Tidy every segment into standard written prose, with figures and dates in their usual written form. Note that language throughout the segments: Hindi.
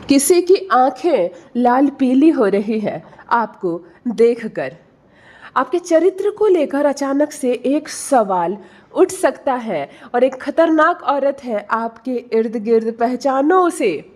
किसी की आंखें लाल पीली हो रही है आपको देखकर। आपके चरित्र को लेकर अचानक से एक सवाल उठ सकता है और एक खतरनाक औरत है आपके इर्द गिर्द, पहचानो उसे।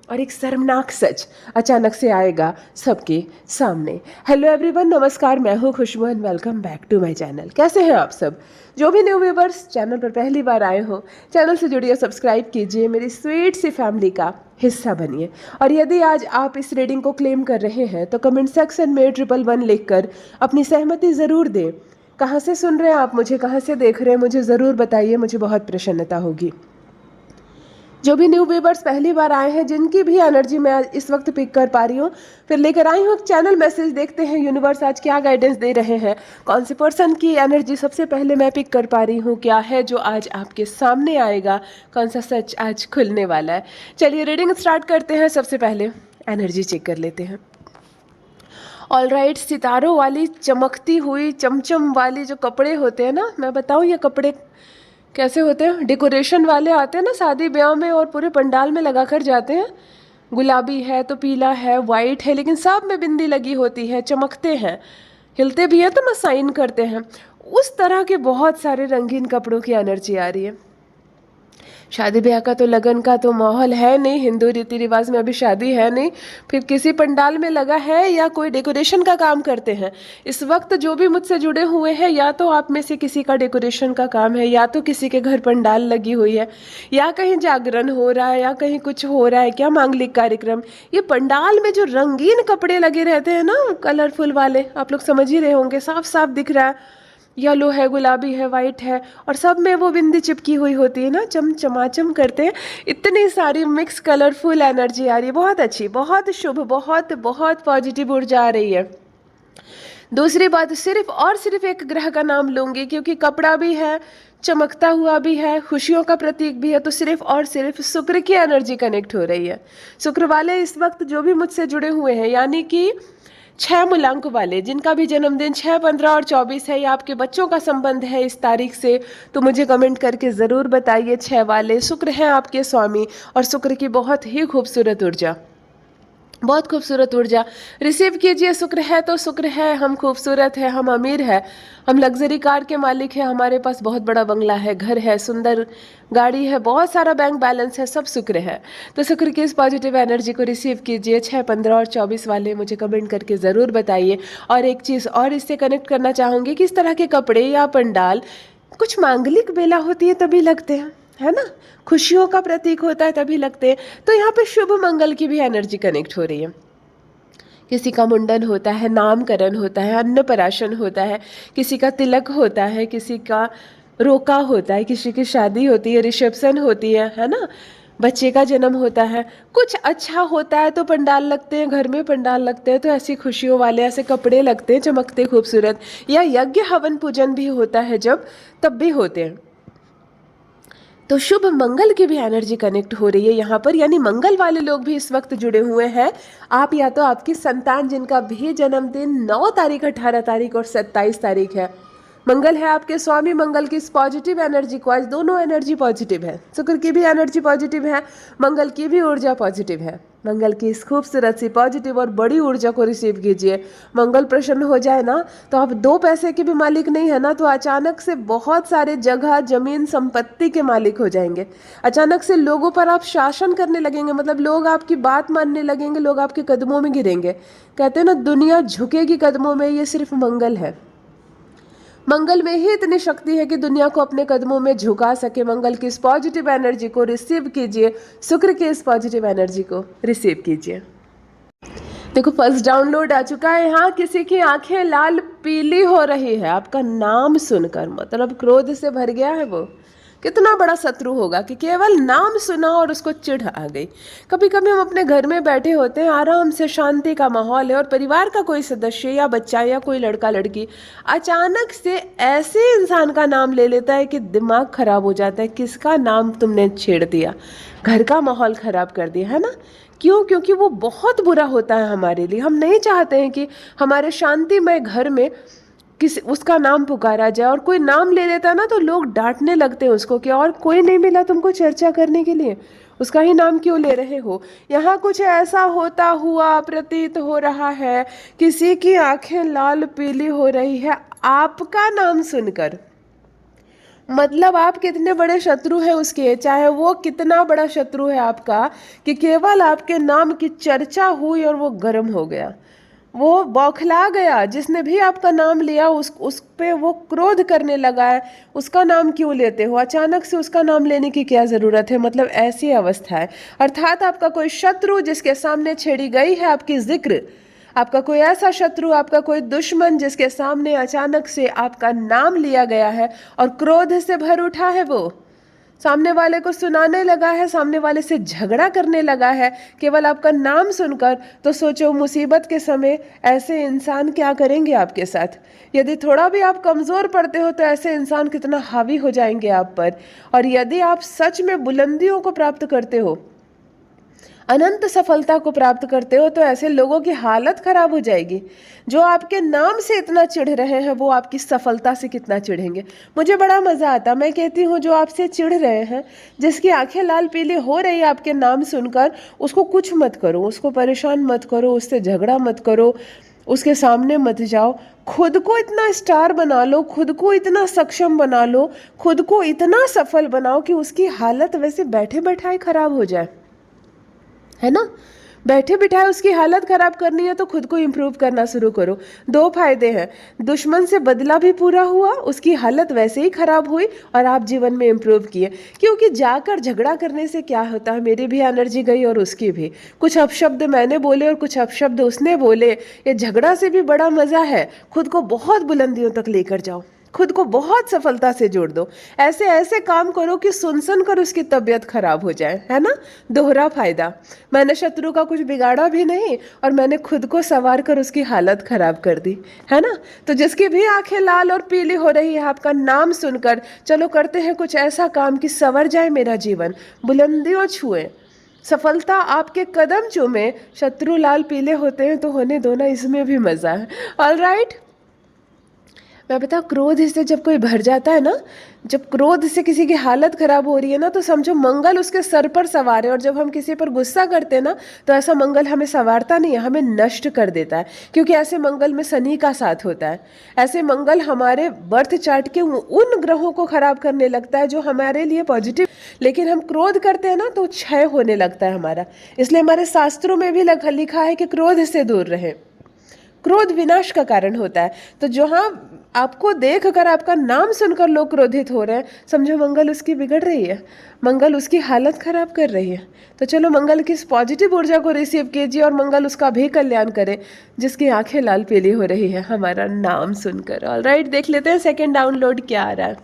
और एक शर्मनाक सच अचानक से आएगा सबके सामने। हेलो एवरीवन, नमस्कार, मैं हूँ Khushboo and welcome back to my channel. कैसे हैं आप सब? जो भी न्यू व्यूवर्स चैनल पर पहली बार आए हो, चैनल से जुड़िए, सब्सक्राइब कीजिए, मेरी स्वीट सी फैमिली का हिस्सा बनिए। और यदि आज आप इस रीडिंग को क्लेम कर रहे हैं तो कमेंट सेक्शन में 111 लिखकर अपनी सहमति ज़रूर दें। कहाँ से सुन रहे हैं आप मुझे, कहाँ से देख रहे हैं, मुझे ज़रूर बताइए, मुझे बहुत प्रसन्नता होगी। जो भी न्यू व्यूवर्स पहली बार आए हैं, जिनकी भी एनर्जी मैं इस वक्त पिक कर पा रही हूँ, फिर लेकर आई हूँ चैनल मैसेज। देखते हैं यूनिवर्स आज क्या गाइडेंस दे रहे हैं, कौन से पर्सन की एनर्जी सबसे पहले मैं पिक कर पा रही हूँ, क्या है जो आज आपके सामने आएगा, कौन सा सच आज खुलने वाला है। चलिए रीडिंग स्टार्ट करते हैं। सबसे पहले एनर्जी चेक कर लेते हैं। ऑलराइट, सितारों वाली चमकती हुई चमचम वाली जो कपड़े होते हैं ना, मैं बताऊँ ये कपड़े कैसे होते हैं? डेकोरेशन वाले आते हैं ना शादी ब्याह में और पूरे पंडाल में लगा कर जाते हैं। गुलाबी है तो पीला है, वाइट है, लेकिन सब में बिंदी लगी होती है, चमकते हैं, हिलते भी हैं तो ना साइन करते हैं। उस तरह के बहुत सारे रंगीन कपड़ों की एनर्जी आ रही है। शादी ब्याह का तो लगन का तो माहौल है नहीं, हिंदू रीति रिवाज में अभी शादी है नहीं, फिर किसी पंडाल में लगा है या कोई डेकोरेशन का काम करते हैं। इस वक्त जो भी मुझसे जुड़े हुए हैं, या तो आप में से किसी का डेकोरेशन का काम है, या तो किसी के घर पंडाल लगी हुई है, या कहीं जागरण हो रहा है, या कहीं कुछ हो रहा है, क्या मांगलिक कार्यक्रम। ये पंडाल में जो रंगीन कपड़े लगे रहते हैं ना, कलरफुल वाले, आप लोग समझ ही रहे होंगे, साफ साफ दिख रहा है, येलो है, गुलाबी है, वाइट है, और सब में वो बिंदी चिपकी हुई होती है ना, चमाचम करते हैं। इतनी सारी मिक्स कलरफुल एनर्जी आ रही है, बहुत अच्छी, बहुत शुभ, बहुत बहुत पॉजिटिव ऊर्जा आ रही है। दूसरी बात, सिर्फ और सिर्फ एक ग्रह का नाम लूंगी, क्योंकि कपड़ा भी है, चमकता हुआ भी है, खुशियों का प्रतीक भी है, तो सिर्फ और सिर्फ शुक्र की एनर्जी कनेक्ट हो रही है। शुक्र वाले इस वक्त जो भी मुझसे जुड़े हुए हैं, यानी कि 6 मूलांक वाले, जिनका भी जन्मदिन 6, 15 और 24 है, या आपके बच्चों का संबंध है इस तारीख से, तो मुझे कमेंट करके ज़रूर बताइए। 6 वाले, शुक्र हैं आपके स्वामी, और शुक्र की बहुत ही खूबसूरत ऊर्जा, बहुत खूबसूरत ऊर्जा रिसीव कीजिए। शुक्र है तो शुक्र है, हम खूबसूरत है, हम अमीर है, हम लग्जरी कार के मालिक हैं, हमारे पास बहुत बड़ा बंगला है, घर है, सुंदर गाड़ी है, बहुत सारा बैंक बैलेंस है, सब शुक्र है। तो शुक्र की इस पॉजिटिव एनर्जी को रिसीव कीजिए। 6, 15 और 24 वाले मुझे कमेंट करके ज़रूर बताइए। और एक चीज़ और इससे कनेक्ट करना चाहूँगी कि इस तरह के कपड़े या पंडाल कुछ मांगलिक बेला होती है तभी लगते हैं, है ना, खुशियों का प्रतीक होता है तभी लगते हैं। तो यहाँ पे शुभ मंगल की भी एनर्जी कनेक्ट हो रही है। किसी का मुंडन होता है, नामकरण होता है, अन्नप्राशन होता है, किसी का तिलक होता है, किसी का रोका होता है, किसी की शादी होती है, रिसेप्शन होती है ना, बच्चे का जन्म होता है, कुछ अच्छा होता है तो पंडाल लगते हैं, घर में पंडाल लगते हैं, तो ऐसी खुशियों वाले ऐसे कपड़े लगते हैं चमकते खूबसूरत। या यज्ञ हवन पूजन भी होता है जब, तब भी होते हैं। तो शुभ मंगल की भी एनर्जी कनेक्ट हो रही है यहाँ पर, यानी मंगल वाले लोग भी इस वक्त जुड़े हुए हैं। आप या तो आपकी संतान जिनका भी जन्मदिन 9 तारीख, 18 तारीख और 27 तारीख है, मंगल है आपके स्वामी। मंगल की इस पॉजिटिव एनर्जी को, आज दोनों एनर्जी पॉजिटिव है, शुक्र की भी एनर्जी पॉजिटिव है, मंगल की भी ऊर्जा पॉजिटिव है। मंगल की इस खूबसूरत सी पॉजिटिव और बड़ी ऊर्जा को रिसीव कीजिए। मंगल प्रसन्न हो जाए ना, तो आप 2 पैसे के भी मालिक नहीं है ना, तो अचानक से बहुत सारे जगह, जमीन, संपत्ति के मालिक हो जाएंगे। अचानक से लोगों पर आप शासन करने लगेंगे, मतलब लोग आपकी बात मानने लगेंगे, लोग आपके कदमों में गिरेंगे। कहते हैं ना, दुनिया झुकेगी कदमों में, ये सिर्फ मंगल है। मंगल में ही इतनी शक्ति है कि दुनिया को अपने कदमों में झुका सके। मंगल की इस पॉजिटिव एनर्जी को रिसीव कीजिए, शुक्र की इस पॉजिटिव एनर्जी को रिसीव कीजिए। देखो, फर्स्ट डाउनलोड आ चुका है यहाँ। किसी की आंखें लाल पीली हो रही है आपका नाम सुनकर, मतलब क्रोध से भर गया है वो। कितना बड़ा शत्रु होगा कि केवल नाम सुना और उसको चिढ़ आ गई। कभी कभी हम अपने घर में बैठे होते हैं, आराम से, शांति का माहौल है, और परिवार का कोई सदस्य या बच्चा या कोई लड़का लड़की अचानक से ऐसे इंसान का नाम ले लेता है कि दिमाग खराब हो जाता है। किसका नाम तुमने छेड़ दिया, घर का माहौल खराब कर दिया, है ना। क्यों? क्योंकि वो बहुत बुरा होता है हमारे लिए। हम नहीं चाहते हैं कि हमारे शांतिमय घर में किसी उसका नाम पुकारा जाए, और कोई नाम ले लेता है ना तो लोग डांटने लगते हैं उसको कि और कोई नहीं मिला तुमको चर्चा करने के लिए, उसका ही नाम क्यों ले रहे हो? यहाँ कुछ ऐसा होता हुआ प्रतीत हो रहा है, किसी की आंखें लाल पीली हो रही है आपका नाम सुनकर। मतलब आप कितने बड़े शत्रु हैं उसके, चाहे वो कितना बड़ा शत्रु है आपका, कि केवल आपके नाम की चर्चा हुई और वो गर्म हो गया, वो बौखला गया। जिसने भी आपका नाम लिया उस पे वो क्रोध करने लगा है। उसका नाम क्यों लेते हो? अचानक से उसका नाम लेने की क्या ज़रूरत है? मतलब ऐसी अवस्था है। अर्थात आपका कोई शत्रु जिसके सामने छेड़ी गई है आपकी जिक्र, आपका कोई ऐसा शत्रु, आपका कोई दुश्मन जिसके सामने अचानक से आपका नाम लिया गया है और क्रोध से भर उठा है, वो सामने वाले को सुनाने लगा है, सामने वाले से झगड़ा करने लगा है केवल आपका नाम सुनकर। तो सोचो मुसीबत के समय ऐसे इंसान क्या करेंगे आपके साथ। यदि थोड़ा भी आप कमज़ोर पड़ते हो तो ऐसे इंसान कितना हावी हो जाएंगे आप पर। और यदि आप सच में बुलंदियों को प्राप्त करते हो, अनंत सफलता को प्राप्त करते हो, तो ऐसे लोगों की हालत खराब हो जाएगी। जो आपके नाम से इतना चिढ़ रहे हैं वो आपकी सफलता से कितना चिढ़ेंगे। मुझे बड़ा मज़ा आता, मैं कहती हूँ जो आपसे चिढ़ रहे हैं, जिसकी आंखें लाल पीली हो रही है आपके नाम सुनकर, उसको कुछ मत करो, उसको परेशान मत करो, उससे झगड़ा मत करो, उसके सामने मत जाओ। खुद को इतना स्टार बना लो, खुद को इतना सक्षम बना लो, खुद को इतना सफल बनाओ कि उसकी हालत वैसे बैठे बैठाए खराब हो जाए, है ना। बैठे बिठाए उसकी हालत खराब करनी है तो खुद को इम्प्रूव करना शुरू करो। दो फायदे हैं, दुश्मन से बदला भी पूरा हुआ, उसकी हालत वैसे ही खराब हुई, और आप जीवन में इम्प्रूव किए। क्योंकि जाकर झगड़ा करने से क्या होता है, मेरी भी एनर्जी गई और उसकी भी। कुछ अपशब्द मैंने बोले और कुछ अपशब्द उसने बोले। ये झगड़ा से भी बड़ा मज़ा है, खुद को बहुत बुलंदियों तक लेकर जाओ, खुद को बहुत सफलता से जोड़ दो। ऐसे ऐसे काम करो कि सुन कर उसकी तबीयत खराब हो जाए, है ना। दोहरा फायदा, मैंने शत्रु का कुछ बिगाड़ा भी नहीं और मैंने खुद को संवार कर उसकी हालत खराब कर दी, है ना। तो जिसकी भी आंखें लाल और पीली हो रही है आपका नाम सुनकर, चलो करते हैं कुछ ऐसा काम कि संवर जाए मेरा जीवन, बुलंदियों छुए, सफलता आपके कदम चूमे। शत्रु लाल पीले होते हैं तो होने दो ना, इसमें भी मज़ा है। ऑलराइट, मैं बताऊँ, क्रोध से जब कोई भर जाता है ना, जब क्रोध से किसी की हालत खराब हो रही है ना, तो समझो मंगल उसके सर पर सवार है। और जब हम किसी पर गुस्सा करते हैं ना, तो ऐसा मंगल हमें संवारता नहीं है, हमें नष्ट कर देता है। क्योंकि ऐसे मंगल में शनि का साथ होता है। ऐसे मंगल हमारे बर्थ चार्ट के उन ग्रहों को खराब करने लगता है जो हमारे लिए पॉजिटिव, लेकिन हम क्रोध करते हैं ना तो क्षय होने लगता है हमारा। इसलिए हमारे शास्त्रों में भी लिखा है कि क्रोध से दूर रहें, क्रोध विनाश का कारण होता है। तो जहाँ आपको देख कर, आपका नाम सुनकर लोग क्रोधित हो रहे हैं, समझो मंगल उसकी बिगड़ रही है, मंगल उसकी हालत खराब कर रही है। तो चलो मंगल की इस पॉजिटिव ऊर्जा को रिसीव कीजिए और मंगल उसका भी कल्याण करे जिसकी आंखें लाल पीली हो रही है हमारा नाम सुनकर। ऑलराइट, देख लेते हैं सेकेंड डाउनलोड क्या आ रहा है।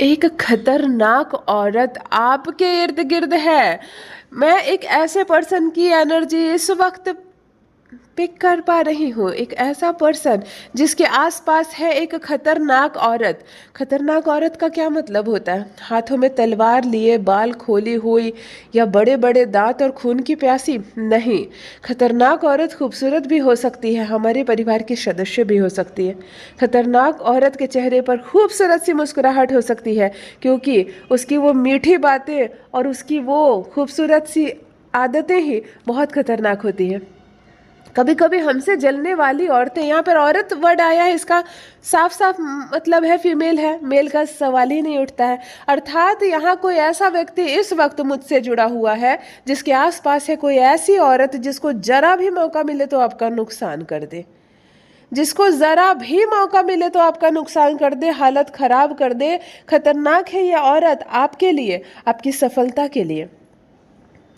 एक खतरनाक औरत आपके इर्द गिर्द है। मैं एक ऐसे पर्सन की एनर्जी इस वक्त पिक कर पा रही हूँ, एक ऐसा पर्सन जिसके आसपास है एक खतरनाक औरत। खतरनाक औरत का क्या मतलब होता है? हाथों में तलवार लिए, बाल खोली हुई, या बड़े बड़े दांत और खून की प्यासी? नहीं, खतरनाक औरत खूबसूरत भी हो सकती है, हमारे परिवार की सदस्य भी हो सकती है। खतरनाक औरत के चेहरे पर खूबसूरत सी मुस्कुराहट हो सकती है, क्योंकि उसकी वो मीठी बातें और उसकी वो खूबसूरत सी आदतें ही बहुत खतरनाक होती हैं। कभी कभी हमसे जलने वाली औरतें, यहाँ पर औरत वर्ड आया है, इसका साफ साफ मतलब है फीमेल है, मेल का सवाल ही नहीं उठता है। अर्थात यहाँ कोई ऐसा व्यक्ति इस वक्त मुझसे जुड़ा हुआ है जिसके आसपास है कोई ऐसी औरत जिसको जरा भी मौका मिले तो आपका नुकसान कर दे, जिसको जरा भी मौका मिले तो आपका नुकसान कर दे, हालत खराब कर दे। खतरनाक है ये औरत आपके लिए, आपकी सफलता के लिए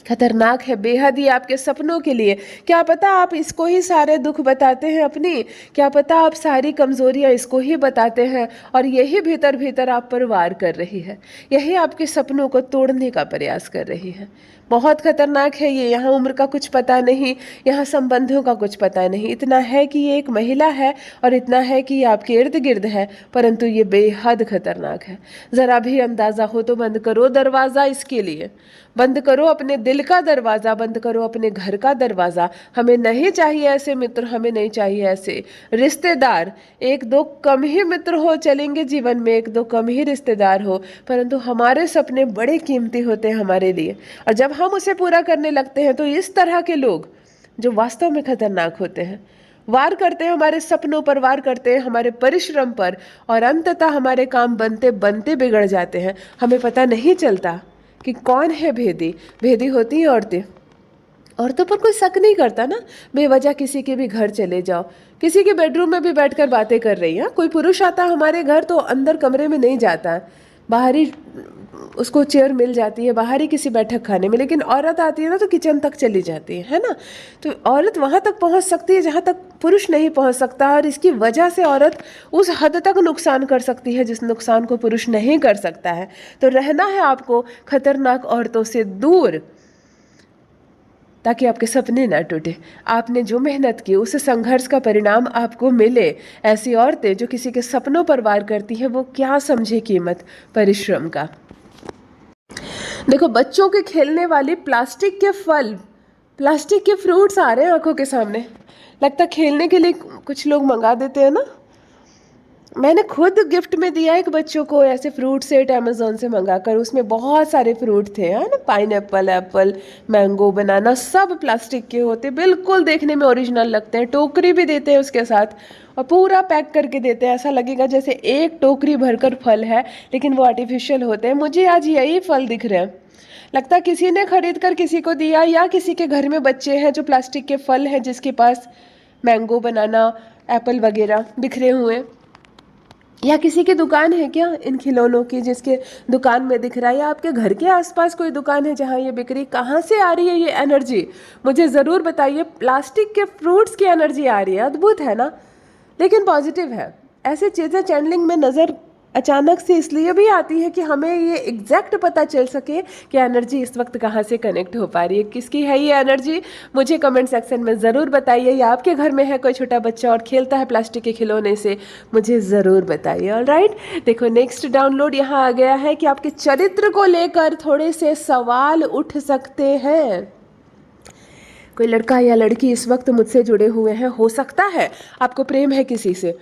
खतरनाक है बेहद ही, आपके सपनों के लिए। क्या पता आप इसको ही सारे दुख बताते हैं अपनी, क्या पता आप सारी कमजोरियां इसको ही बताते हैं, और यही भीतर भीतर आप पर वार कर रही है, यही आपके सपनों को तोड़ने का प्रयास कर रही है। बहुत खतरनाक है ये। यहाँ उम्र का कुछ पता नहीं, यहाँ संबंधों का कुछ पता नहीं। इतना है कि ये एक महिला है और इतना है कि ये आपके इर्द गिर्द है, परंतु ये बेहद खतरनाक है। ज़रा भी अंदाज़ा हो तो बंद करो दरवाज़ा, इसके लिए बंद करो, अपने दिल दिल का दरवाज़ा बंद करो, अपने घर का दरवाज़ा। हमें नहीं चाहिए ऐसे मित्र, हमें नहीं चाहिए ऐसे रिश्तेदार। एक दो कम ही मित्र हो चलेंगे जीवन में, एक दो कम ही रिश्तेदार हो, परंतु हमारे सपने बड़े कीमती होते हैं हमारे लिए। और जब हम उसे पूरा करने लगते हैं तो इस तरह के लोग जो वास्तव में खतरनाक होते हैं, वार करते हैं हमारे सपनों पर, वार करते हैं हमारे परिश्रम पर, और अंततः हमारे काम बनते बनते बिगड़ जाते हैं। हमें पता नहीं चलता कि कौन है भेदी। भेदी होती हैं औरतें। औरतों पर कोई शक नहीं करता ना, बेवजह किसी के भी घर चले जाओ, किसी के बेडरूम में भी बैठकर बातें कर रही हैं। कोई पुरुष आता हमारे घर तो अंदर कमरे में नहीं जाता है, बाहर ही उसको चेयर मिल जाती है, बाहर ही किसी बैठक खाने में। लेकिन औरत आती है ना तो किचन तक चली जाती है ना। तो औरत वहाँ तक पहुँच सकती है जहाँ तक पुरुष नहीं पहुँच सकता, और इसकी वजह से औरत उस हद तक नुकसान कर सकती है जिस नुकसान को पुरुष नहीं कर सकता है। तो रहना है आपको खतरनाक औरतों से दूर, ताकि आपके सपने ना टूटे। आपने जो मेहनत की उस संघर्ष का परिणाम आपको मिले। ऐसी औरतें जो किसी के सपनों पर वार करती हैं, वो क्या समझे कीमत परिश्रम का। देखो, बच्चों के खेलने वाली प्लास्टिक के फल, प्लास्टिक के फ्रूट्स आ रहे हैं आंखों के सामने। लगता खेलने के लिए कुछ लोग मंगा देते हैं ना। मैंने खुद गिफ्ट में दिया एक बच्चों को ऐसे फ्रूट सेट अमेज़ॉन से मंगाकर। उसमें बहुत सारे फ्रूट थे, है ना, पाइनएप्पल, एप्पल, मैंगो, बनाना, सब प्लास्टिक के होते, बिल्कुल देखने में ओरिजिनल लगते हैं। टोकरी भी देते हैं उसके साथ, और पूरा पैक करके देते हैं। ऐसा लगेगा जैसे एक टोकरी भरकर फल है, लेकिन वो आर्टिफिशियल होते हैं। मुझे आज यही फल दिख रहे हैं। लगता किसी ने खरीद कर किसी को दिया, या किसी के घर में बच्चे हैं जो प्लास्टिक के फल हैं, जिसके पास मैंगो, बनाना, एप्पल वगैरह बिखरे हुए, या किसी की दुकान है क्या इन खिलौनों की जिसके दुकान में दिख रहा है, या आपके घर के आसपास कोई दुकान है जहाँ ये बिक्री। कहाँ से आ रही है ये एनर्जी, मुझे ज़रूर बताइए। प्लास्टिक के फ्रूट्स की एनर्जी आ रही है, अद्भुत है ना, लेकिन पॉजिटिव है। ऐसी चीज़ें चैनलिंग में नज़र अचानक से इसलिए भी आती है कि हमें ये एग्जैक्ट पता चल सके कि एनर्जी इस वक्त कहाँ से कनेक्ट हो पा रही है। किसकी है ये एनर्जी, मुझे कमेंट सेक्शन में ज़रूर बताइए। या आपके घर में है कोई छोटा बच्चा और खेलता है प्लास्टिक के खिलौने से, मुझे ज़रूर बताइए। ऑलराइट, देखो नेक्स्ट डाउनलोड यहाँ आ गया है कि आपके चरित्र को लेकर थोड़े से सवाल उठ सकते हैं। कोई लड़का या लड़की इस वक्त मुझसे जुड़े हुए हैं, हो सकता है आपको प्रेम है किसी से,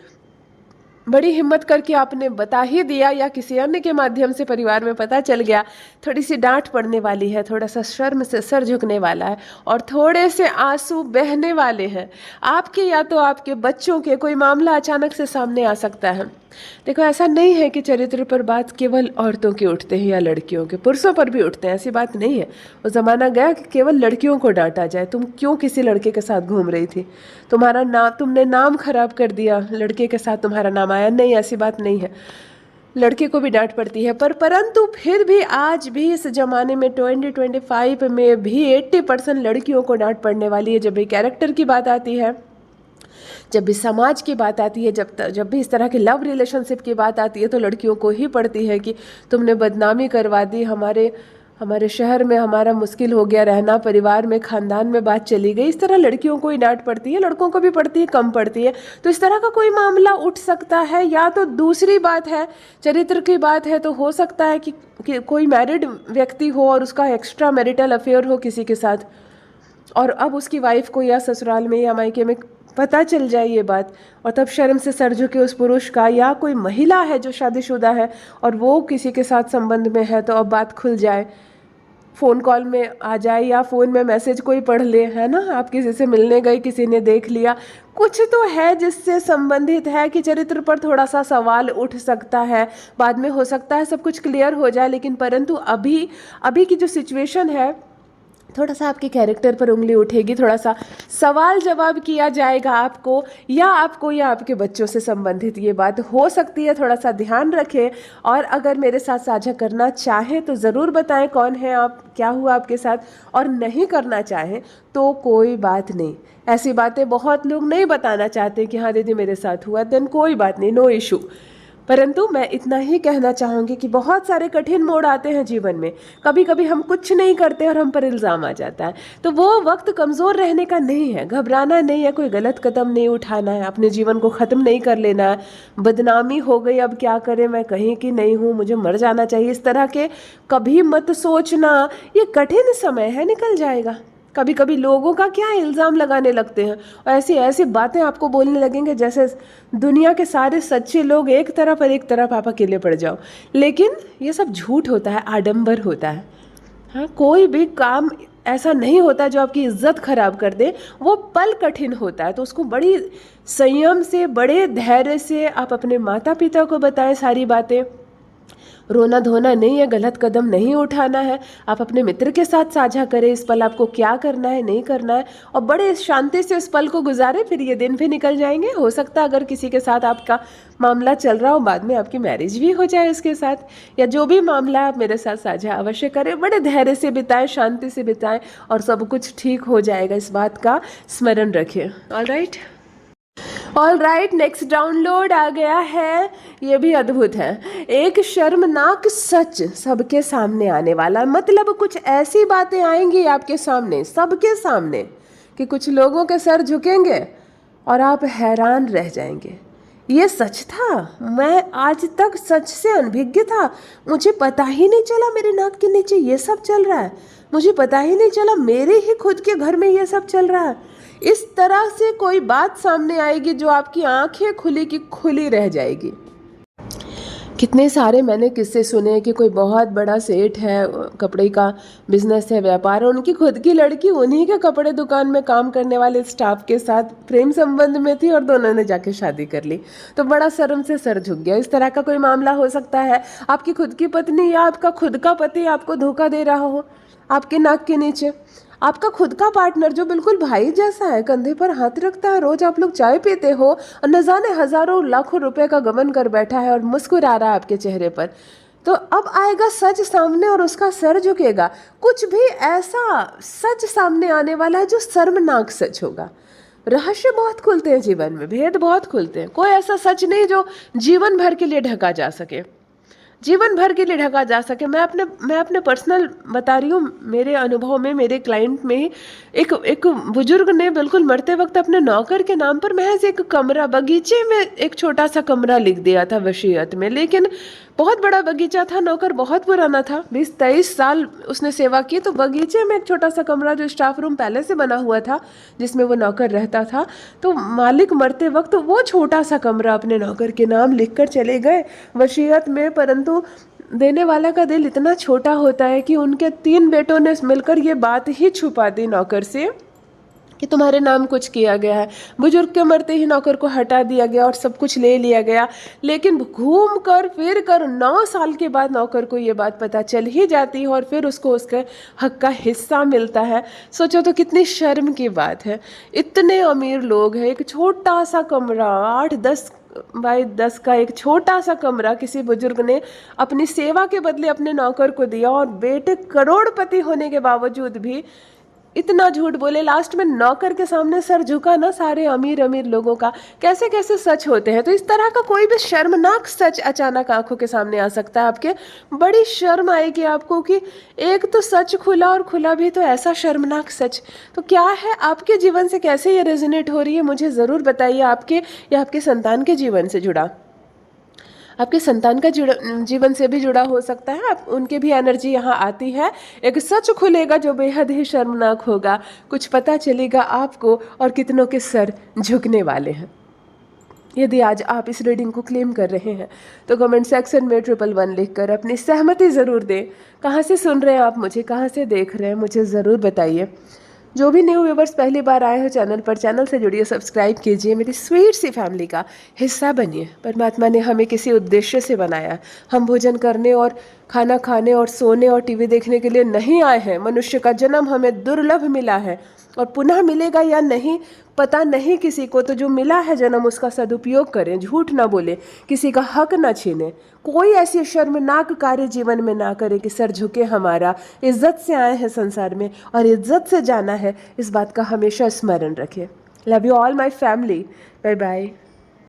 बड़ी हिम्मत करके आपने बता ही दिया, या किसी अन्य के माध्यम से परिवार में पता चल गया। थोड़ी सी डांट पड़ने वाली है, थोड़ा सा शर्म से सर झुकने वाला है, और थोड़े से आंसू बहने वाले हैं आपके या तो आपके बच्चों के। कोई मामला अचानक से सामने आ सकता है। देखो, ऐसा नहीं है कि चरित्र पर बात केवल औरतों के उठते हैं या लड़कियों के, पुरुषों पर भी उठते हैं, ऐसी बात नहीं है। वो ज़माना गया कि केवल लड़कियों को डांटा जाए। तुम क्यों किसी लड़के के साथ घूम रही थी, तुम्हारा नाम, तुमने नाम खराब कर दिया, लड़के के साथ तुम्हारा नाम आया। नहीं, ऐसी बात नहीं है, लड़के को भी डांट पड़ती है। परंतु फिर भी आज भी इस ज़माने में 2025 में भी 80% लड़कियों को डांट पड़ने वाली है। जब भी कैरेक्टर की बात आती है, जब भी समाज की बात आती है, जब भी इस तरह के लव रिलेशनशिप की बात आती है, तो लड़कियों को ही पड़ती है कि तुमने बदनामी करवा दी, हमारे शहर में हमारा मुश्किल हो गया रहना, परिवार में, खानदान में बात चली गई। इस तरह लड़कियों को ही डांट पड़ती है, लड़कों को भी पड़ती है, कम पड़ती है। तो इस तरह का कोई मामला उठ सकता है। या तो दूसरी बात है, चरित्र की बात है, तो हो सकता है कि कोई मैरिड व्यक्ति हो और उसका एक्स्ट्रा मैरिटल अफेयर हो किसी के साथ, और अब उसकी वाइफ को या ससुराल में या मायके में पता चल जाए ये बात, और तब शर्म से सर झुके उस पुरुष का। या कोई महिला है जो शादीशुदा है और वो किसी के साथ संबंध में है, तो अब बात खुल जाए, फ़ोन कॉल में आ जाए, या फ़ोन में मैसेज कोई पढ़ ले, है ना, आप किसी से मिलने गए, किसी ने देख लिया, कुछ तो है जिससे संबंधित है कि चरित्र पर थोड़ा सा सवाल उठ सकता है। बाद में हो सकता है सब कुछ क्लियर हो जाए, लेकिन परंतु अभी की जो सिचुएशन है, थोड़ा सा आपके कैरेक्टर पर उंगली उठेगी, थोड़ा सा सवाल जवाब किया जाएगा आपको या आपके बच्चों से संबंधित ये बात हो सकती है। थोड़ा सा ध्यान रखें, और अगर मेरे साथ साझा करना चाहें तो ज़रूर बताएं कौन है आप, क्या हुआ आपके साथ, और नहीं करना चाहें तो कोई बात नहीं। ऐसी बातें बहुत लोग नहीं बताना चाहते कि हाँ दीदी मेरे साथ हुआ, देन कोई बात नहीं, नो इशू। परंतु मैं इतना ही कहना चाहूँगी कि बहुत सारे कठिन मोड़ आते हैं जीवन में। कभी कभी हम कुछ नहीं करते और हम पर इल्ज़ाम आ जाता है, तो वो वक्त कमज़ोर रहने का नहीं है, घबराना नहीं है, कोई गलत कदम नहीं उठाना है, अपने जीवन को ख़त्म नहीं कर लेना है। बदनामी हो गई, अब क्या करें, मैं कहीं की नहीं हूँ, मुझे मर जाना चाहिए, इस तरह के कभी मत सोचना। ये कठिन समय है, निकल जाएगा। कभी कभी लोगों का क्या इल्ज़ाम लगाने लगते हैं और ऐसी ऐसी बातें आपको बोलने लगेंगे जैसे दुनिया के सारे सच्चे लोग एक तरफ और एक तरफ आप अकेले पड़ जाओ। लेकिन ये सब झूठ होता है, आडंबर होता है। हाँ, कोई भी काम ऐसा नहीं होता जो आपकी इज्जत खराब कर दे। वो पल कठिन होता है, तो उसको बड़ी संयम से, बड़े धैर्य से आप अपने माता पिता को बताएं सारी बातें। रोना धोना नहीं है, गलत कदम नहीं उठाना है। आप अपने मित्र के साथ साझा करें इस पल आपको क्या करना है, नहीं करना है, और बड़े शांति से इस पल को गुजारें। फिर ये दिन भी निकल जाएंगे। हो सकता है अगर किसी के साथ आपका मामला चल रहा हो, बाद में आपकी मैरिज भी हो जाए उसके साथ, या जो भी मामला आप मेरे साथ साझा अवश्य करें। बड़े धैर्य से बिताएं, शांति से बिताएं, और सब कुछ ठीक हो जाएगा। इस बात का स्मरण रखें। ऑल राइट, नेक्स्ट डाउनलोड आ गया है। ये भी अद्भुत है। एक शर्मनाक सच सबके सामने आने वाला, मतलब कुछ ऐसी बातें आएंगी आपके सामने, सबके सामने, कि कुछ लोगों के सर झुकेंगे और आप हैरान रह जाएंगे। ये सच था, मैं आज तक सच से अनभिज्ञ था। मुझे पता ही नहीं चला मेरे नाक के नीचे ये सब चल रहा है। मुझे पता ही नहीं चला मेरे ही खुद के घर में ये सब चल रहा है। इस तरह से कोई बात सामने आएगी जो आपकी आंखें खुली की खुली रह जाएगी। कितने सारे मैंने किस्से सुने कि कोई बहुत बड़ा सेठ है, कपड़े का बिजनेस है, व्यापार है, उनकी खुद की लड़की उन्हीं के कपड़े दुकान में काम करने वाले स्टाफ के साथ प्रेम संबंध में थी और दोनों ने जाके शादी कर ली, तो बड़ा शर्म से सर झुक गया। इस तरह का कोई मामला हो सकता है। आपकी खुद की पत्नी या आपका खुद का पति आपको धोखा दे रहा हो आपके नाक के नीचे। आपका खुद का पार्टनर जो बिल्कुल भाई जैसा है, कंधे पर हाथ रखता है, रोज आप लोग चाय पीते हो, और न जाने हजारों लाखों रुपए का गबन कर बैठा है और मुस्कुरा रहा है आपके चेहरे पर, तो अब आएगा सच सामने और उसका सर झुकेगा। कुछ भी ऐसा सच सामने आने वाला है जो शर्मनाक सच होगा। रहस्य बहुत खुलते हैं जीवन में, भेद बहुत खुलते हैं। कोई ऐसा सच नहीं जो जीवन भर के लिए ढका जा सके, जीवन भर के लिए ढका जा सके। मैं अपने पर्सनल बता रही हूँ, मेरे अनुभव में, मेरे क्लाइंट में एक बुजुर्ग ने बिल्कुल मरते वक्त अपने नौकर के नाम पर महज एक कमरा, बगीचे में एक छोटा सा कमरा लिख दिया था वसीयत में। लेकिन बहुत बड़ा बगीचा था, नौकर बहुत पुराना था, 20-23 साल उसने सेवा की, तो बगीचे में एक छोटा सा कमरा जो स्टाफ रूम पहले से बना हुआ था जिसमें वो नौकर रहता था, तो मालिक मरते वक्त वो छोटा सा कमरा अपने नौकर के नाम लिखकर चले गए वसीयत में। परंतु देने वाला का दिल इतना छोटा होता है कि उनके 3 बेटों ने मिलकर ये बात ही छुपा दी नौकर से कि तुम्हारे नाम कुछ किया गया है। बुजुर्ग के मरते ही नौकर को हटा दिया गया और सब कुछ ले लिया गया। लेकिन घूम कर फिर कर 9 साल के बाद नौकर को ये बात पता चल ही जाती है और फिर उसको उसके हक का हिस्सा मिलता है। सोचो तो कितनी शर्म की बात है। इतने अमीर लोग हैं, एक छोटा सा कमरा, 8-10 बाई 10 का एक छोटा सा कमरा किसी बुजुर्ग ने अपनी सेवा के बदले अपने नौकर को दिया, और बेटे करोड़पति होने के बावजूद भी इतना झूठ बोले। लास्ट में नौकर के सामने सर झुका ना सारे अमीर अमीर लोगों का। कैसे कैसे सच होते हैं। तो इस तरह का कोई भी शर्मनाक सच अचानक आंखों के सामने आ सकता है आपके। बड़ी शर्म आएगी आपको कि एक तो सच खुला, और खुला भी तो ऐसा शर्मनाक सच। तो क्या है आपके जीवन से, कैसे ये रेजोनेट हो रही है, मुझे ज़रूर बताइए। आपके या आपके संतान के जीवन से जुड़ा, आपके संतान का जीवन से भी जुड़ा हो सकता है। आप उनके भी एनर्जी यहाँ आती है। एक सच खुलेगा जो बेहद ही शर्मनाक होगा। कुछ पता चलेगा आपको और कितनों के सर झुकने वाले हैं। यदि आज आप इस रीडिंग को क्लेम कर रहे हैं तो कमेंट सेक्शन में 111 लिखकर अपनी सहमति ज़रूर दें। कहाँ से सुन रहे हैं आप मुझे, कहाँ से देख रहे हैं, मुझे ज़रूर बताइए। जो भी न्यू व्यूवर्स पहली बार आए हो चैनल पर, चैनल से जुड़िए, सब्सक्राइब कीजिए, मेरी स्वीट सी फैमिली का हिस्सा बनिए। परमात्मा ने हमें किसी उद्देश्य से बनाया। हम भोजन करने और खाना खाने और सोने और टीवी देखने के लिए नहीं आए हैं। मनुष्य का जन्म हमें दुर्लभ मिला है और पुनः मिलेगा या नहीं पता नहीं किसी को। तो जो मिला है जन्म, उसका सदुपयोग करें, झूठ ना बोले, किसी का हक ना छीने, कोई ऐसी शर्मनाक कार्य जीवन में ना करें कि सर झुके हमारा। इज्जत से आए हैं संसार में और इज्जत से जाना है, इस बात का हमेशा स्मरण रखें। Love you all my family. Bye bye.